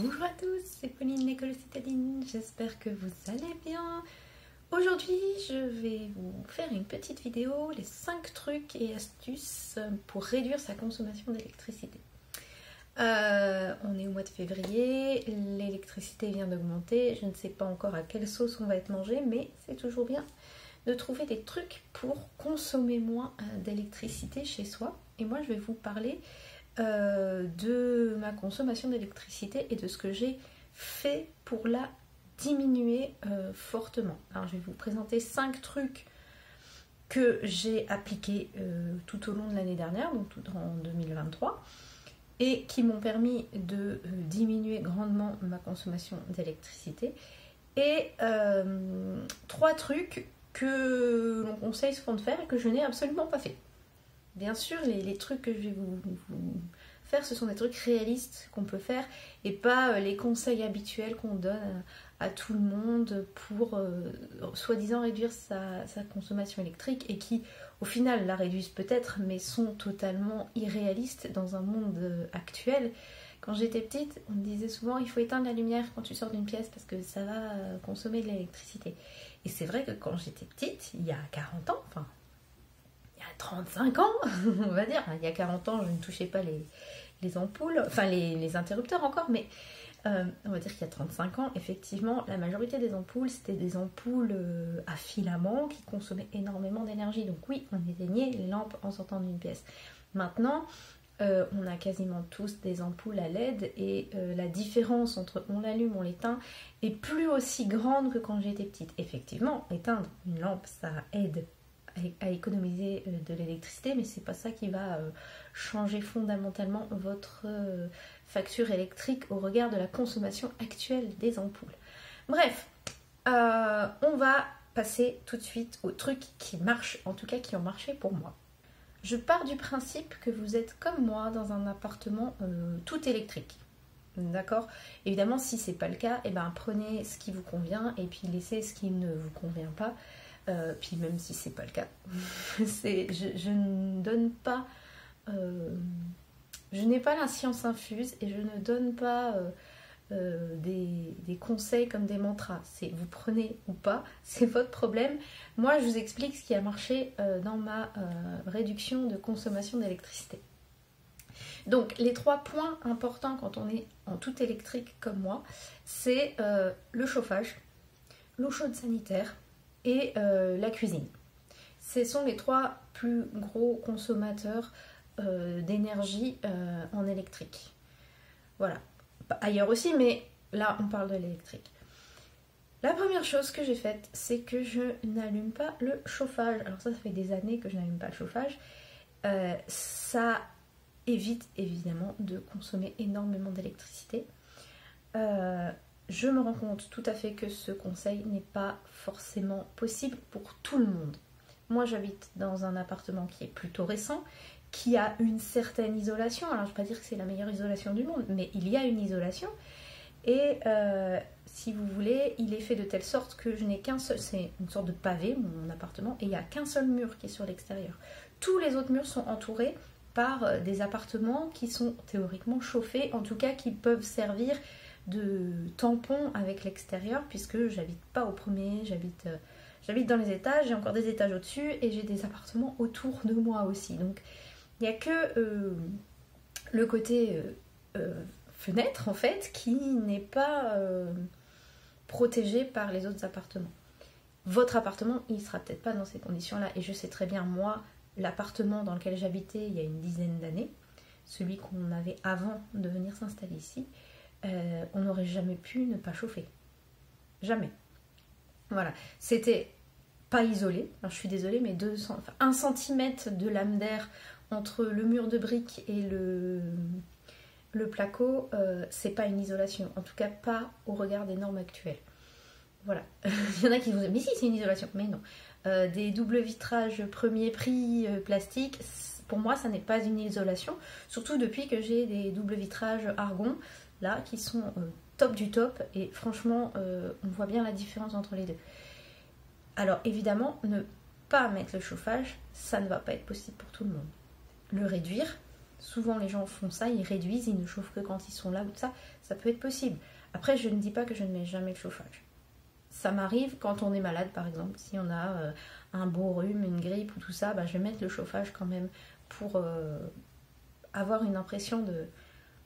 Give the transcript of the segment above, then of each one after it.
Bonjour à tous, c'est Pauline, l'école citadine, j'espère que vous allez bien. Aujourd'hui, je vais vous faire une petite vidéo, les 5 trucs et astuces pour réduire sa consommation d'électricité. On est au mois de février, l'électricité vient d'augmenter, je ne sais pas encore à quelle sauce on va être mangé, mais c'est toujours bien de trouver des trucs pour consommer moins d'électricité chez soi. Et moi, je vais vous parler de ma consommation d'électricité et de ce que j'ai fait pour la diminuer fortement. Alors je vais vous présenter 5 trucs que j'ai appliqués tout au long de l'année dernière, donc tout en 2023, et qui m'ont permis de diminuer grandement ma consommation d'électricité. Et 3 trucs que l'on conseille souvent de faire et que je n'ai absolument pas fait. Bien sûr, les trucs que je vais vous faire, ce sont des trucs réalistes qu'on peut faire et pas les conseils habituels qu'on donne à tout le monde pour soi-disant réduire sa consommation électrique et qui, au final, la réduisent peut-être, mais sont totalement irréalistes dans un monde actuel. Quand j'étais petite, on me disait souvent il faut éteindre la lumière quand tu sors d'une pièce parce que ça va consommer de l'électricité. Et c'est vrai que quand j'étais petite, il y a 40 ans, enfin... 35 ans, on va dire. Il y a 40 ans, je ne touchais pas les ampoules, enfin les interrupteurs encore, mais on va dire qu'il y a 35 ans, effectivement, la majorité des ampoules, c'était des ampoules à filament qui consommaient énormément d'énergie. Donc oui, on éteignait les lampes en sortant d'une pièce. Maintenant, on a quasiment tous des ampoules à LED et la différence entre on l'allume, on l'éteint est plus aussi grande que quand j'étais petite. Effectivement, éteindre une lampe, ça aide à économiser de l'électricité, mais c'est pas ça qui va changer fondamentalement votre facture électrique au regard de la consommation actuelle des ampoules. Bref, on va passer tout de suite aux trucs qui marchent, en tout cas qui ont marché pour moi. Je pars du principe que vous êtes comme moi dans un appartement tout électrique. D'accord? Évidemment, si c'est pas le cas, prenez ce qui vous convient et puis laissez ce qui ne vous convient pas. Puis même si c'est pas le cas, je ne donne pas, je n'ai pas la science infuse et je ne donne pas des conseils comme des mantras. C'est vous prenez ou pas, c'est votre problème. Moi, je vous explique ce qui a marché dans ma réduction de consommation d'électricité. Donc, les 3 points importants quand on est en tout électrique comme moi, c'est le chauffage, l'eau chaude sanitaire et la cuisine. Ce sont les 3 plus gros consommateurs d'énergie en électrique. Voilà. Ailleurs aussi, mais là on parle de l'électrique. La première chose que j'ai faite, c'est que je n'allume pas le chauffage. Alors ça fait des années que je n'allume pas le chauffage. Ça évite évidemment de consommer énormément d'électricité. Je me rends compte tout à fait que ce conseil n'est pas forcément possible pour tout le monde. Moi, j'habite dans un appartement qui est plutôt récent, qui a une certaine isolation. Alors, je ne vais pas dire que c'est la meilleure isolation du monde, mais il y a une isolation. Et si vous voulez, il est fait de telle sorte que je n'ai qu'un seul... C'est une sorte de pavé, mon appartement, et il n'y a qu'un seul mur qui est sur l'extérieur. Tous les autres murs sont entourés par des appartements qui sont théoriquement chauffés, en tout cas qui peuvent servir de tampon avec l'extérieur, puisque j'habite pas au premier, j'habite dans les étages, j'ai encore des étages au-dessus et j'ai des appartements autour de moi aussi. Donc il n'y a que le côté fenêtre en fait qui n'est pas protégé par les autres appartements. Votre appartement, il sera peut-être pas dans ces conditions-là, et je sais très bien, moi, l'appartement dans lequel j'habitais il y a une dizaine d'années, celui qu'on avait avant de venir s'installer ici, on n'aurait jamais pu ne pas chauffer. Jamais. Voilà. C'était pas isolé. Alors je suis désolée, mais 1 cm de lame d'air entre le mur de briques et le placo, c'est pas une isolation. En tout cas, pas au regard des normes actuelles. Voilà. Il y en a qui vont dire, mais si, c'est une isolation. Mais non. Des doubles vitrages premier prix plastique, pour moi, ça n'est pas une isolation. Surtout depuis que j'ai des doubles vitrages argon, là, qui sont top du top, et franchement, on voit bien la différence entre les deux. Alors, évidemment, ne pas mettre le chauffage, ça ne va pas être possible pour tout le monde. Le réduire, Souvent les gens font ça, ils réduisent, ils ne chauffent que quand ils sont là ou tout ça. Ça peut être possible. Après, je ne dis pas que je ne mets jamais le chauffage. Ça m'arrive quand on est malade, par exemple, si on a un beau rhume, une grippe ou tout ça, bah, je vais mettre le chauffage quand même pour avoir une impression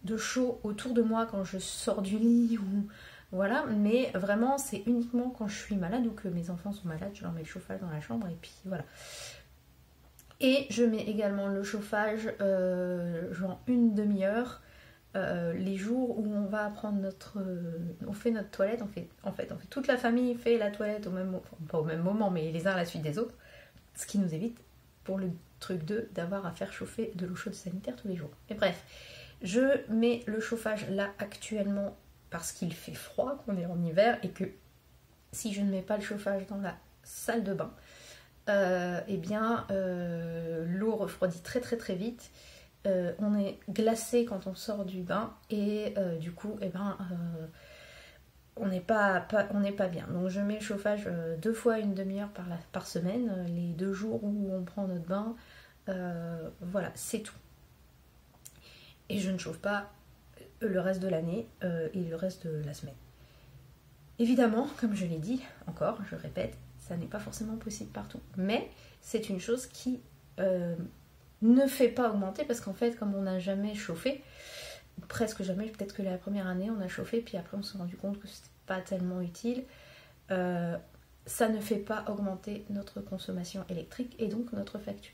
de chaud autour de moi quand je sors du lit ou voilà. Mais vraiment, c'est uniquement quand je suis malade ou que mes enfants sont malades, je leur mets le chauffage dans la chambre et puis voilà. Et je mets également le chauffage genre une demi-heure les jours où on va prendre on fait notre toilette, on fait toute la famille fait la toilette au même moment, enfin, pas au même moment, mais les uns à la suite des autres, ce qui nous évite pour le truc 2 d'avoir à faire chauffer de l'eau chaude sanitaire tous les jours. Et bref, je mets le chauffage là actuellement parce qu'il fait froid, qu'on est en hiver et que si je ne mets pas le chauffage dans la salle de bain, eh bien l'eau refroidit très très très vite. On est glacé quand on sort du bain et du coup eh ben, on n'est pas bien. Donc je mets le chauffage 2 fois une demi-heure par semaine, les 2 jours où on prend notre bain, voilà, c'est tout. Et je ne chauffe pas le reste de l'année et le reste de la semaine. Évidemment, comme je l'ai dit, encore, je répète, ça n'est pas forcément possible partout. Mais c'est une chose qui ne fait pas augmenter parce qu'en fait, comme on n'a jamais chauffé, presque jamais, peut-être que la première année on a chauffé, puis après on s'est rendu compte que c'était pas tellement utile, ça ne fait pas augmenter notre consommation électrique et donc notre facture.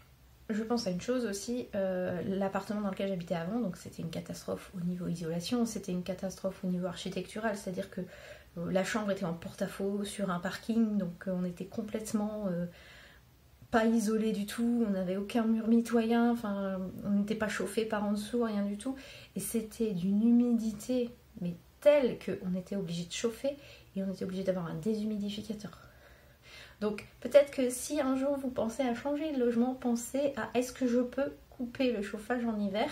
Je pense à une chose aussi, l'appartement dans lequel j'habitais avant, donc c'était une catastrophe au niveau isolation, c'était une catastrophe au niveau architectural, c'est-à-dire que la chambre était en porte-à-faux sur un parking, donc on était complètement pas isolé du tout, on n'avait aucun mur mitoyen, enfin on n'était pas chauffé par en dessous, rien du tout, et c'était d'une humidité mais telle qu'on était obligé de chauffer et on était obligé d'avoir un déshumidificateur. Donc peut-être que si un jour vous pensez à changer de logement, pensez à est-ce que je peux couper le chauffage en hiver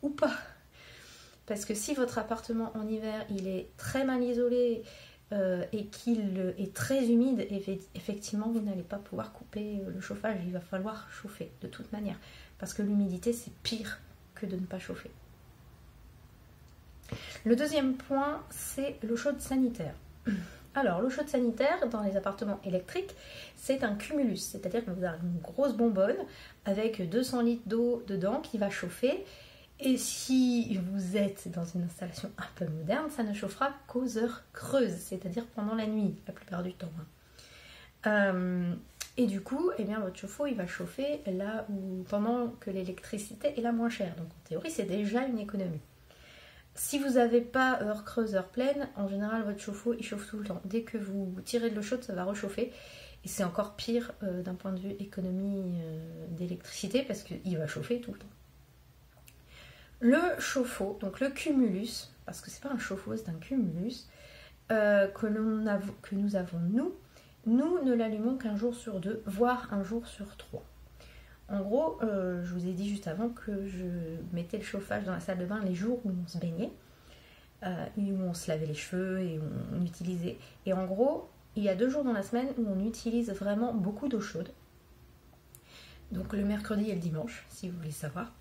ou pas. Parce que si votre appartement en hiver il est très mal isolé et qu'il est très humide, effectivement vous n'allez pas pouvoir couper le chauffage, il va falloir chauffer de toute manière. Parce que l'humidité c'est pire que de ne pas chauffer. Le deuxième point c'est l'eau chaude sanitaire. Alors, l'eau chaude sanitaire dans les appartements électriques, c'est un cumulus, c'est-à-dire que vous avez une grosse bonbonne avec 200 litres d'eau dedans qui va chauffer. Et si vous êtes dans une installation un peu moderne, ça ne chauffera qu'aux heures creuses, c'est-à-dire pendant la nuit, la plupart du temps. Et du coup, eh bien, votre chauffe-eau, il va chauffer là où, pendant que l'électricité est la moins chère. Donc en théorie, c'est déjà une économie. Si vous n'avez pas heure creuse, heure pleine, en général votre chauffe-eau il chauffe tout le temps. Dès que vous tirez de l'eau chaude, ça va réchauffer. Et c'est encore pire d'un point de vue économie d'électricité parce qu'il va chauffer tout le temps. Le chauffe-eau, donc le cumulus, parce que c'est pas un chauffe-eau, c'est un cumulus, que nous avons nous ne l'allumons qu'un jour sur 2, voire un jour sur 3. En gros, je vous ai dit juste avant que je mettais le chauffage dans la salle de bain les jours où on se baignait, où on se lavait les cheveux et on utilisait. Et en gros, il y a 2 jours dans la semaine où on utilise vraiment beaucoup d'eau chaude. Donc le mercredi et le dimanche, si vous voulez savoir.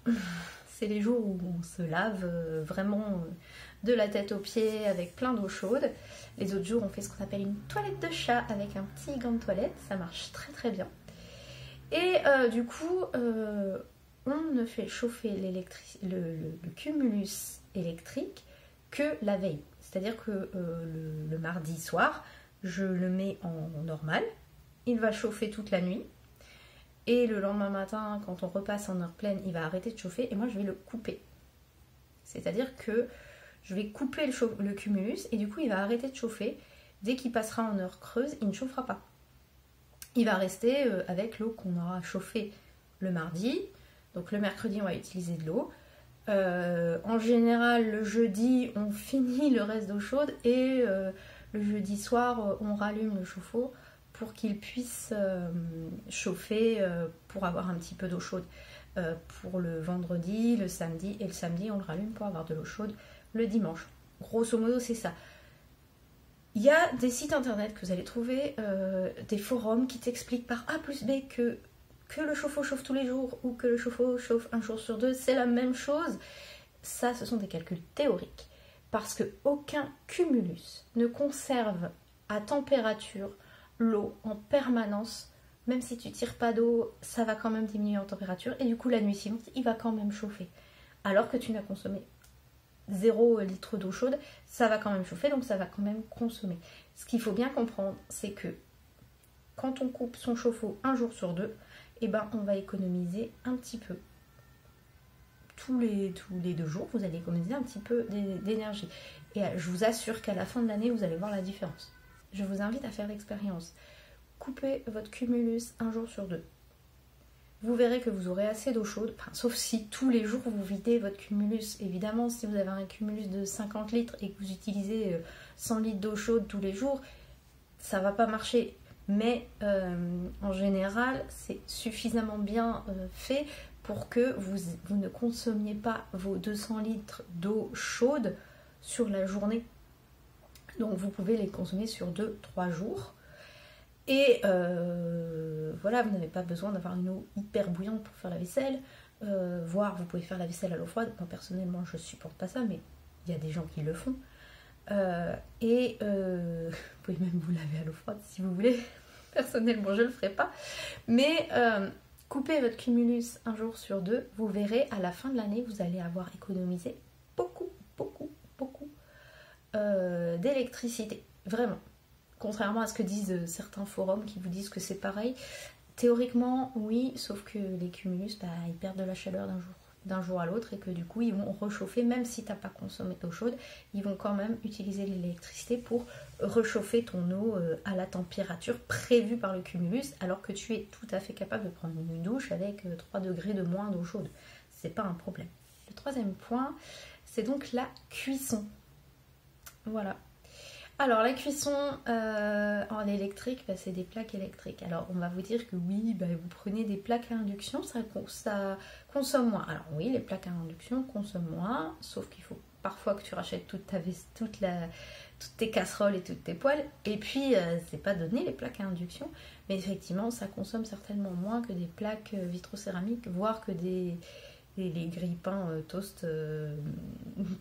C'est les jours où on se lave vraiment de la tête aux pieds avec plein d'eau chaude. Les autres jours, on fait ce qu'on appelle une toilette de chat avec un petit gant de toilette. Ça marche très très bien. Et du coup, on ne fait chauffer le cumulus électrique que la veille. C'est-à-dire que le mardi soir, je le mets en normal. Il va chauffer toute la nuit. Et le lendemain matin, quand on repasse en heure pleine, il va arrêter de chauffer et moi je vais le couper. C'est-à-dire que je vais couper le cumulus et du coup il va arrêter de chauffer. Dès qu'il passera en heure creuse, il ne chauffera pas. Il va rester avec l'eau qu'on aura chauffée le mardi. Donc le mercredi, on va utiliser de l'eau. En général, le jeudi, on finit le reste d'eau chaude et le jeudi soir, on rallume le chauffe-eau pour qu'il puisse chauffer pour avoir un petit peu d'eau chaude pour le vendredi, le samedi, et le samedi on le rallume pour avoir de l'eau chaude le dimanche. Grosso modo c'est ça. Il y a des sites internet que vous allez trouver, des forums qui t'expliquent par A plus B que que le chauffe-eau chauffe tous les jours ou que le chauffe-eau chauffe un jour sur deux, c'est la même chose. Ça, ce sont des calculs théoriques. Parce qu'aucun cumulus ne conserve à température l'eau en permanence. Même si tu tires pas d'eau, ça va quand même diminuer en température. Et du coup, la nuit suivante, il va quand même chauffer. Alors que tu n'as consommé 0 litre d'eau chaude, ça va quand même chauffer, donc ça va quand même consommer. Ce qu'il faut bien comprendre, c'est que quand on coupe son chauffe-eau un jour sur deux, eh ben, on va économiser un petit peu. Tous les 2 jours, vous allez économiser un petit peu d'énergie. Et je vous assure qu'à la fin de l'année, vous allez voir la différence. Je vous invite à faire l'expérience. Coupez votre cumulus un jour sur deux. Vous verrez que vous aurez assez d'eau chaude, enfin, sauf si tous les jours vous videz votre cumulus. Évidemment, si vous avez un cumulus de 50 litres et que vous utilisez 100 litres d'eau chaude tous les jours, ça ne va pas marcher. Mais en général, c'est suffisamment bien fait pour que vous ne consommiez pas vos 200 litres d'eau chaude sur la journée. Donc vous pouvez les consommer sur 2-3 jours. Et voilà, vous n'avez pas besoin d'avoir une eau hyper bouillante pour faire la vaisselle. Voire vous pouvez faire la vaisselle à l'eau froide. Moi personnellement je supporte pas ça, mais il y a des gens qui le font. Vous pouvez même vous laver à l'eau froide si vous voulez. Personnellement je le ferai pas. Mais coupez votre cumulus un jour sur deux, vous verrez à la fin de l'année vous allez avoir économisé beaucoup d'électricité. Vraiment. Contrairement à ce que disent certains forums qui vous disent que c'est pareil. Théoriquement, oui, sauf que les cumulus, ils perdent de la chaleur d'un jour à l'autre et que du coup, ils vont rechauffer, même si tu n'as pas consommé d'eau chaude, ils vont quand même utiliser l'électricité pour réchauffer ton eau à la température prévue par le cumulus, alors que tu es tout à fait capable de prendre une douche avec 3 degrés de moins d'eau chaude. C'est pas un problème. Le troisième point, c'est donc la cuisson. Voilà. Alors la cuisson en électrique, c'est des plaques électriques. Alors on va vous dire que oui, vous prenez des plaques à induction, ça consomme moins. Alors oui, les plaques à induction consomment moins, sauf qu'il faut parfois que tu rachètes toutes tes casseroles et toutes tes poêles. Et puis c'est pas donné les plaques à induction, mais effectivement ça consomme certainement moins que des plaques vitrocéramiques, voire que les grille-pains toast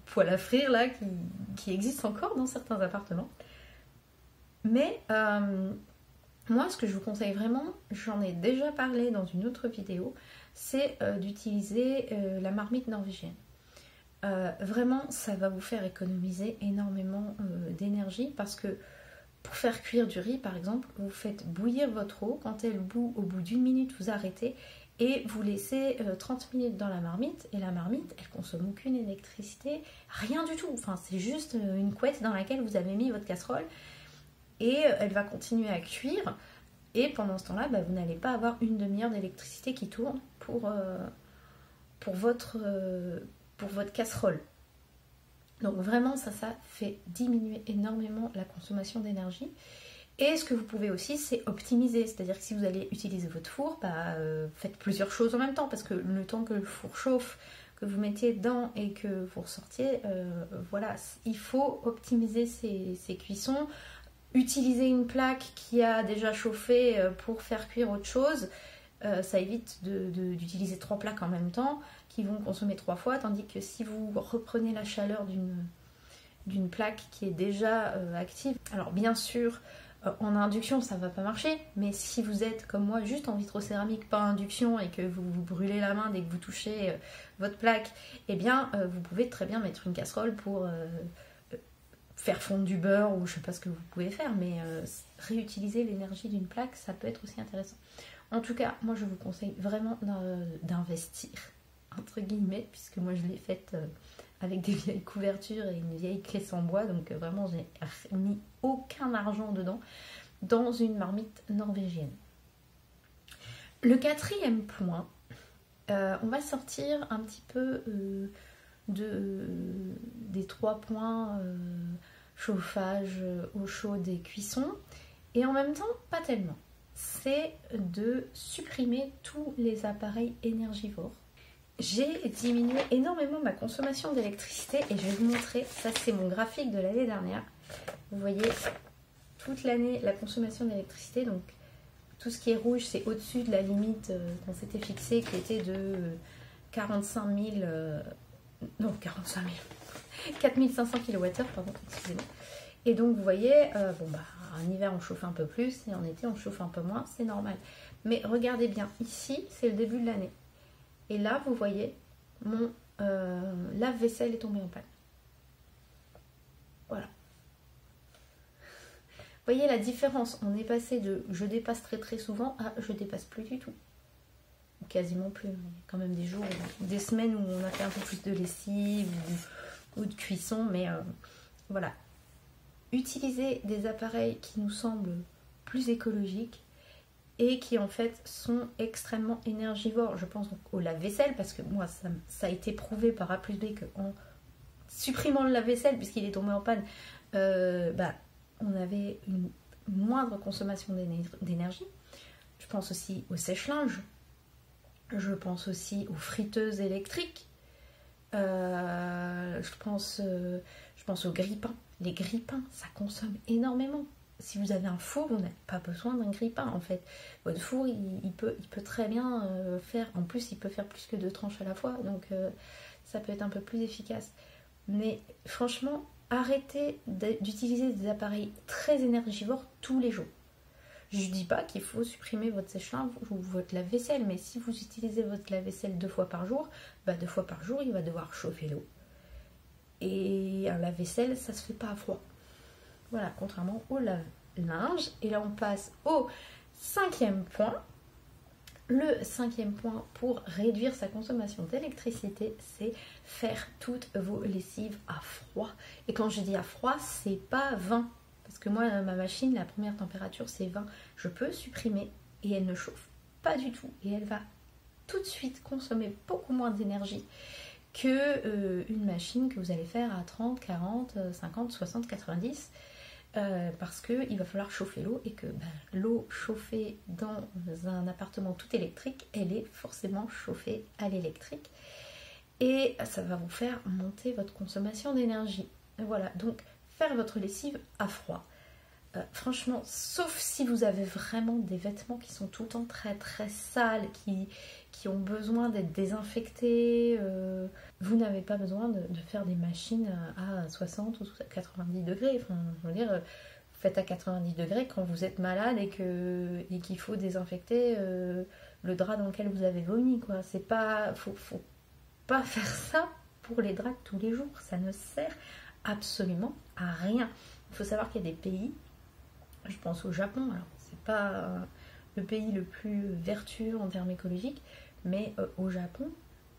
poêle à frire là qui existent encore dans certains appartements. Mais moi ce que je vous conseille vraiment, j'en ai déjà parlé dans une autre vidéo, c'est d'utiliser la marmite norvégienne. Vraiment ça va vous faire économiser énormément d'énergie parce que pour faire cuire du riz par exemple, vous faites bouillir votre eau, quand elle bout, au bout d'1 minute vous arrêtez et vous laissez 30 minutes dans la marmite, et la marmite, elle consomme aucune électricité, rien du tout. Enfin, c'est juste une couette dans laquelle vous avez mis votre casserole, et elle va continuer à cuire, et pendant ce temps-là, vous n'allez pas avoir une demi-heure d'électricité qui tourne pour votre casserole. Donc vraiment, ça fait diminuer énormément la consommation d'énergie. Et ce que vous pouvez aussi, c'est optimiser. C'est-à-dire que si vous allez utiliser votre four, faites plusieurs choses en même temps. Parce que le temps que le four chauffe, que vous mettiez dedans et que vous ressortiez, voilà, il faut optimiser ces cuissons. Utiliser une plaque qui a déjà chauffé pour faire cuire autre chose. Ça évite d'utiliser 3 plaques en même temps qui vont consommer 3 fois. Tandis que si vous reprenez la chaleur d'une plaque qui est déjà active, alors bien sûr, en induction ça va pas marcher, mais si vous êtes comme moi juste en vitrocéramique, pas induction, et que vous vous brûlez la main dès que vous touchez votre plaque, eh bien vous pouvez très bien mettre une casserole pour faire fondre du beurre, ou je sais pas ce que vous pouvez faire, mais réutiliser l'énergie d'une plaque, ça peut être aussi intéressant. En tout cas, moi je vous conseille vraiment d'investir, entre guillemets, puisque moi je l'ai faite avec des vieilles couvertures et une vieille caisse en bois, donc vraiment j'ai mis aucun argent dedans, dans une marmite norvégienne. Le 4e point, on va sortir un petit peu des 3 points chauffage, eau chaude et cuisson, et en même temps pas tellement. C'est de supprimer tous les appareils énergivores. J'ai diminué énormément ma consommation d'électricité et je vais vous montrer, ça c'est mon graphique de l'année dernière. Vous voyez toute l'année la consommation d'électricité, donc Tout ce qui est rouge, c'est au-dessus de la limite qu'on s'était fixée, qui était de 45 000... non, 45 000. 4500 kWh, pardon, excusez-moi. Et donc, vous voyez, bon, bah, en hiver, on chauffe un peu plus, et en été, on chauffe un peu moins, c'est normal. Mais regardez bien, ici, c'est le début de l'année. Et là, vous voyez, mon lave-vaisselle est tombé en panne. Voilà. Vous voyez la différence, on est passé de je dépasse très très souvent à je dépasse plus du tout. Quasiment plus. Il y a quand même des jours, des semaines où on a fait un peu plus de lessive ou de cuisson, mais voilà. Utilisez des appareils qui nous semblent plus écologiques et qui en fait sont extrêmement énergivores. Je pense donc au lave-vaisselle, parce que moi ça a été prouvé par A plus B qu'en supprimant le lave-vaisselle, puisqu'il est tombé en panne, on avait une moindre consommation d'énergie. Je pense aussi au sèche-linge. Je pense aussi aux friteuses électriques. Je pense aux grille-pains. Les grille-pains, ça consomme énormément. Si vous avez un four, vous n'avez pas besoin d'un grille-pain en fait. Votre four, il peut très bien faire. En plus, il peut faire plus que 2 tranches à la fois. Donc, ça peut être un peu plus efficace. Mais franchement, arrêtez d'utiliser des appareils très énergivores tous les jours. Je ne dis pas qu'il faut supprimer votre sèche-linge ou votre lave-vaisselle, mais si vous utilisez votre lave-vaisselle 2 fois par jour, 2 fois par jour, il va devoir chauffer l'eau. Et un lave-vaisselle, ça se fait pas à froid. Voilà, contrairement au lave-linge. Et là, on passe au 5e point. Le 5e point pour réduire sa consommation d'électricité, c'est faire toutes vos lessives à froid. Et quand je dis à froid, c'est pas 20. Parce que moi, ma machine, la première température, c'est 20. Je peux supprimer et elle ne chauffe pas du tout. Et elle va tout de suite consommer beaucoup moins d'énergie que une machine que vous allez faire à 30, 40, 50, 60, 90. Parce qu'il va falloir chauffer l'eau et que l'eau chauffée dans un appartement tout électrique, elle est forcément chauffée à l'électrique. Et ça va vous faire monter votre consommation d'énergie. Voilà, donc faire votre lessive à froid. Franchement, sauf si vous avez vraiment des vêtements qui sont tout le temps très très sales, qui ont besoin d'être désinfectés, vous n'avez pas besoin de faire des machines à 60 ou 90 degrés. Enfin, je veux dire, vous faites à 90 degrés quand vous êtes malade et qu'il faut désinfecter le drap dans lequel vous avez vomi, quoi. C'est pas, faut pas faire ça pour les draps de tous les jours. Ça ne sert absolument à rien. Il faut savoir qu'il y a des pays, je pense au Japon, alors c'est pas le pays le plus vertueux en termes écologiques, mais au Japon,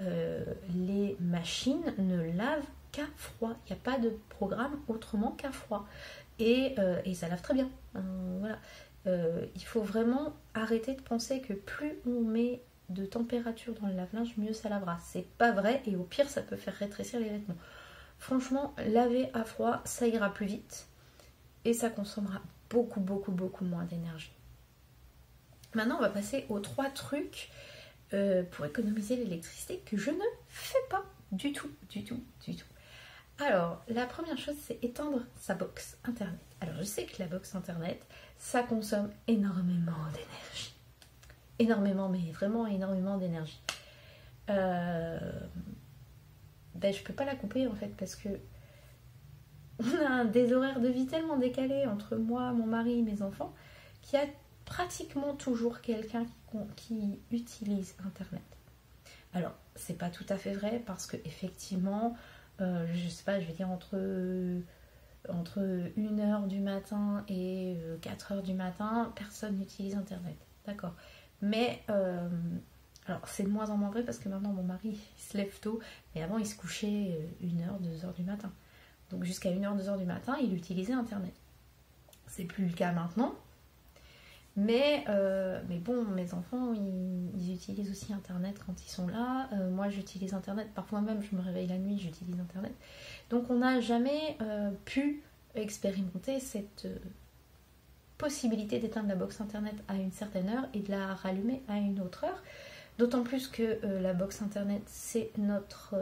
les machines ne lavent qu'à froid. Il n'y a pas de programme autrement qu'à froid. Et ça lave très bien. Voilà. Il faut vraiment arrêter de penser que plus on met de température dans le lave-linge, mieux ça lavera. C'est pas vrai, et au pire, ça peut faire rétrécir les vêtements. Franchement, laver à froid, ça ira plus vite. Et ça consommera beaucoup moins d'énergie. Maintenant, on va passer aux 3 trucs pour économiser l'électricité que je ne fais pas du tout. Alors, la première chose, c'est éteindre sa box internet. Alors, je sais que la box internet, ça consomme énormément d'énergie. Énormément, mais vraiment énormément d'énergie. Je peux pas la couper en fait, parce que on a des horaires de vie tellement décalés entre moi, mon mari, mes enfants, qu'il y a pratiquement toujours quelqu'un qui utilise internet. Alors, c'est pas tout à fait vrai, parce que effectivement, je sais pas, je vais dire entre 1h du matin et 4h du matin, personne n'utilise internet. D'accord. Mais alors c'est de moins en moins vrai, parce que maintenant mon mari il se lève tôt, mais avant il se couchait 1h, 2h du matin. Donc jusqu'à 1h, 2h du matin, il utilisait internet. C'est plus le cas maintenant. Mais bon, mes enfants, ils utilisent aussi internet quand ils sont là. Moi, j'utilise internet. Parfois même, je me réveille la nuit, j'utilise internet. Donc on n'a jamais pu expérimenter cette possibilité d'éteindre la box internet à une certaine heure et de la rallumer à une autre heure. D'autant plus que la box internet, c'est notre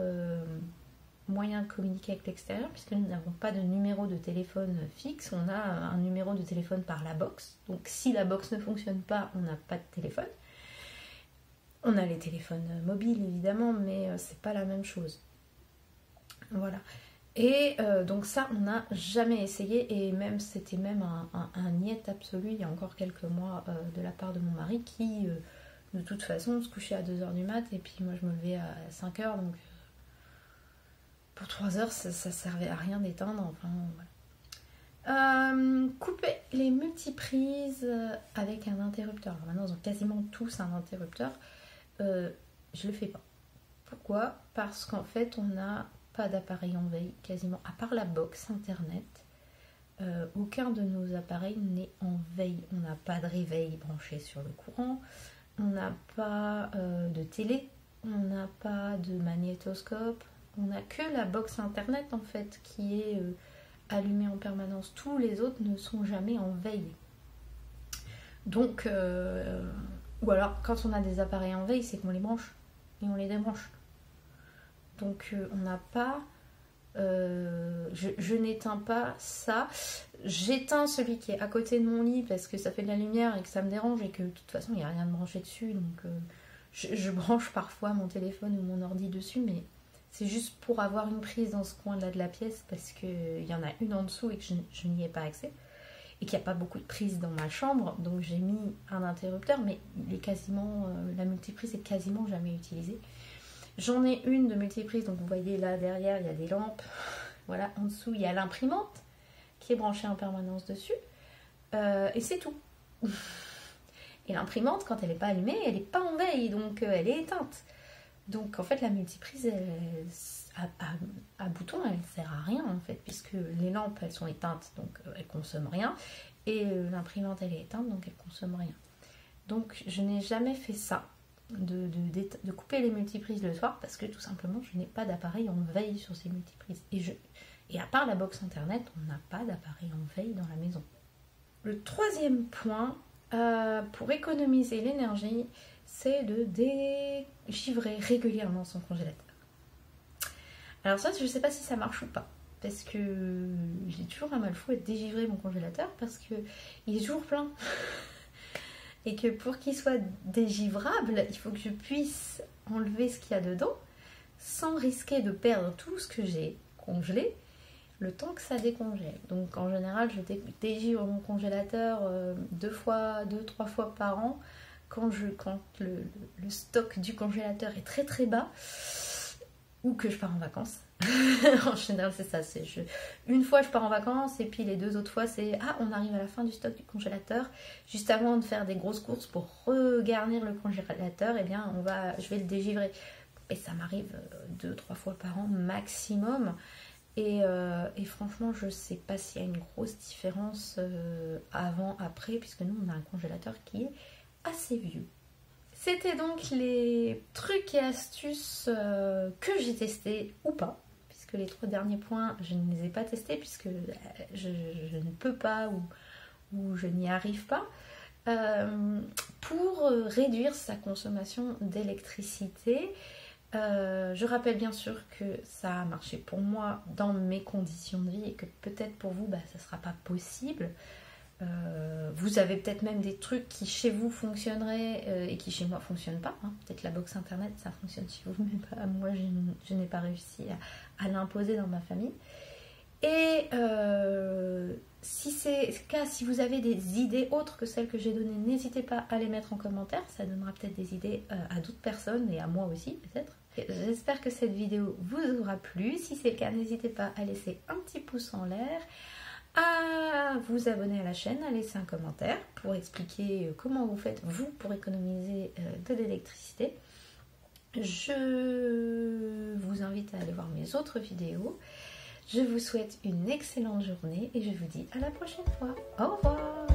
moyen de communiquer avec l'extérieur, puisque nous n'avons pas de numéro de téléphone fixe, on a un numéro de téléphone par la box. Donc si la box ne fonctionne pas, on n'a pas de téléphone. On a les téléphones mobiles évidemment, mais c'est pas la même chose. Voilà. Et donc ça, on n'a jamais essayé, et même c'était même un niet absolu il y a encore quelques mois de la part de mon mari qui, de toute façon, se couchait à 2h du mat, et puis moi je me levais à 5h, donc pour 3 heures ça servait à rien d'éteindre, enfin voilà. Couper les multiprises avec un interrupteur. Alors maintenant ils ont quasiment tous un interrupteur, je le fais pas. Pourquoi? Parce qu'en fait on n'a pas d'appareil en veille, quasiment, à part la box internet. Aucun de nos appareils n'est en veille. On n'a pas de réveil branché sur le courant, on n'a pas de télé, on n'a pas de magnétoscope, on n'a que la box internet en fait qui est allumée en permanence. Tous les autres ne sont jamais en veille. Donc, ou alors quand on a des appareils en veille, c'est qu'on les branche et on les débranche. Donc on n'a pas, je n'éteins pas ça. J'éteins celui qui est à côté de mon lit parce que ça fait de la lumière et que ça me dérange, et que de toute façon il n'y a rien de branché dessus. Donc je branche parfois mon téléphone ou mon ordi dessus, mais c'est juste pour avoir une prise dans ce coin-là de la pièce, parce qu'il y en a une en dessous et que je n'y ai pas accès. Et qu'il n'y a pas beaucoup de prises dans ma chambre, donc j'ai mis un interrupteur, mais il est quasiment, la multiprise est quasiment jamais utilisée. J'en ai une de multiprise, donc vous voyez là derrière il y a des lampes, voilà, en dessous il y a l'imprimante qui est branchée en permanence dessus, et c'est tout. Et l'imprimante, quand elle n'est pas allumée, elle n'est pas en veille, donc elle est éteinte. Donc en fait la multiprise à bouton, elle ne sert à rien en fait, puisque les lampes elles sont éteintes, donc elles ne consomment rien, et l'imprimante elle est éteinte, donc elle ne consomme rien. Donc je n'ai jamais fait ça, de couper les multiprises le soir, parce que tout simplement je n'ai pas d'appareil en veille sur ces multiprises. Et à part la box internet, on n'a pas d'appareil en veille dans la maison. Le troisième point, pour économiser l'énergie, c'est de dégivrer régulièrement son congélateur. Alors ça, je ne sais pas si ça marche ou pas, parce que j'ai toujours un mal fou à dégivrer mon congélateur, parce qu'il est toujours plein. Et que pour qu'il soit dégivrable, il faut que je puisse enlever ce qu'il y a dedans sans risquer de perdre tout ce que j'ai congelé le temps que ça décongèle. Donc en général, je dégivre mon congélateur 2-3 fois par an, quand le stock du congélateur est très très bas, ou que je pars en vacances. En général c'est ça, une fois je pars en vacances, et puis les 2 autres fois c'est on arrive à la fin du stock du congélateur, juste avant de faire des grosses courses pour regarnir le congélateur, et bien je vais le dégivrer. Et ça m'arrive 2-3 fois par an maximum, et franchement je sais pas s'il y a une grosse différence avant, après, puisque nous on a un congélateur qui est assez vieux. C'était donc les trucs et astuces que j'ai testés ou pas, puisque les 3 derniers points, je ne les ai pas testés, puisque je ne peux pas ou je n'y arrive pas, pour réduire sa consommation d'électricité. Je rappelle bien sûr que ça a marché pour moi dans mes conditions de vie, et que peut-être pour vous, ça ne sera pas possible. Vous avez peut-être même des trucs qui chez vous fonctionneraient et qui chez moi ne fonctionnent pas. Peut-être la box internet ça fonctionne chez vous, mais pas moi, je n'ai pas réussi à l'imposer dans ma famille. Et si c'est le cas, si vous avez des idées autres que celles que j'ai données, n'hésitez pas à les mettre en commentaire, ça donnera peut-être des idées à d'autres personnes, et à moi aussi peut-être. J'espère que cette vidéo vous aura plu. Si c'est le cas, n'hésitez pas à laisser un petit pouce en l'air, à vous abonner à la chaîne, à laisser un commentaire pour expliquer comment vous faites vous pour économiser de l'électricité. Je vous invite à aller voir mes autres vidéos. Je vous souhaite une excellente journée et je vous dis à la prochaine fois. Au revoir.